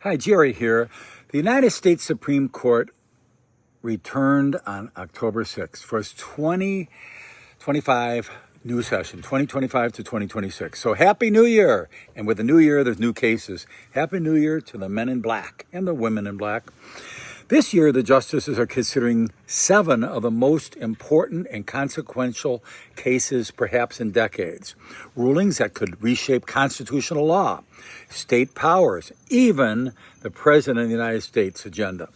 Hi, Jerry here. The United States Supreme Court returned on October 6th for its 2025 new session, 2025 to 2026. So Happy New Year! And with the new year, there's new cases. Happy New Year to the men in black and the women in black. This year, the justices are considering 7 of the most important and consequential cases perhaps in decades. Rulings that could reshape constitutional law, state powers, even the President of the United States agenda.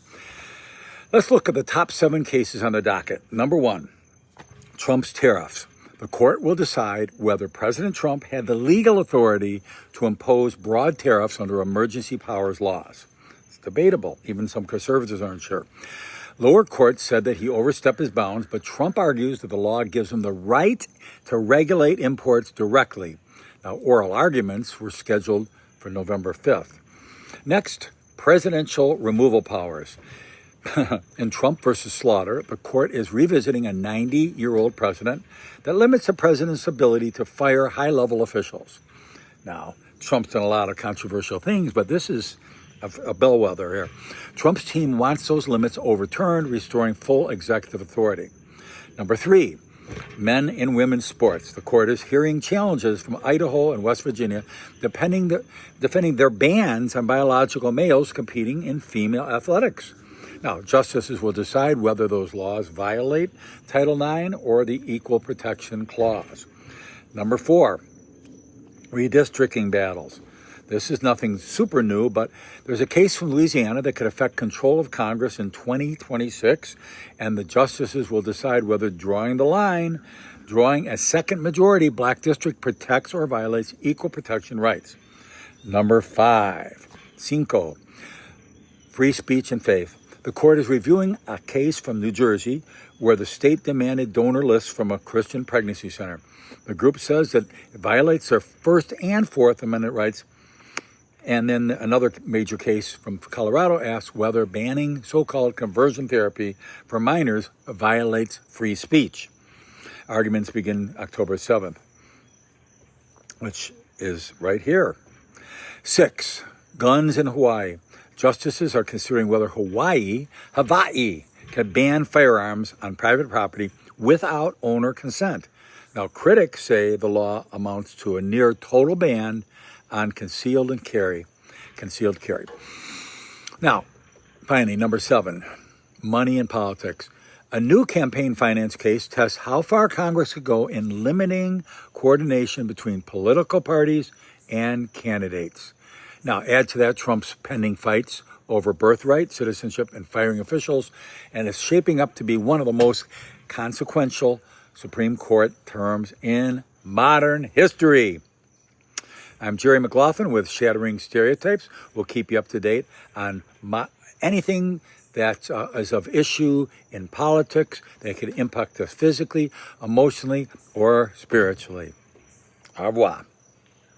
Let's look at the top 7 cases on the docket. Number 1, Trump's tariffs. The court will decide whether President Trump had the legal authority to impose broad tariffs under emergency powers laws. Debatable. Even some conservatives aren't sure. Lower courts said that he overstepped his bounds, but Trump argues that the law gives him the right to regulate imports directly. Now, oral arguments were scheduled for November 5th. Next, presidential removal powers. In Trump versus Slaughter, the court is revisiting a 90-year-old precedent that limits the president's ability to fire high-level officials. Now, Trump's done a lot of controversial things, but this is a bellwether here. Trump's team wants those limits overturned, restoring full executive authority. Number 3, men and women's sports. The court is hearing challenges from Idaho and West Virginia defending their bans on biological males competing in female athletics. Now, justices will decide whether those laws violate Title IX or the Equal Protection Clause. Number 4, redistricting battles. This is nothing super new, but there's a case from Louisiana that could affect control of Congress in 2026, and the justices will decide whether drawing a second majority black district protects or violates equal protection rights. Number 5, free speech and faith. The court is reviewing a case from New Jersey where the state demanded donor lists from a Christian pregnancy center. The group says that it violates their First and Fourth Amendment rights. And then another major case from Colorado asks whether banning so-called conversion therapy for minors violates free speech. Arguments begin October 7th, which is right here. 6, guns in Hawaii. Justices are considering whether Hawaii can ban firearms on private property without owner consent. Now, critics say the law amounts to a near total ban on concealed carry. Now, finally, number 7, money in politics. A new campaign finance case tests how far Congress could go in limiting coordination between political parties and candidates. Now, add to that Trump's pending fights over birthright, citizenship, and firing officials, and it's shaping up to be one of the most consequential Supreme Court terms in modern history. I'm Jerry McLaughlin with Shattering Stereotypes. We'll keep you up to date on anything that is of issue in politics that could impact us physically, emotionally, or spiritually. Au revoir.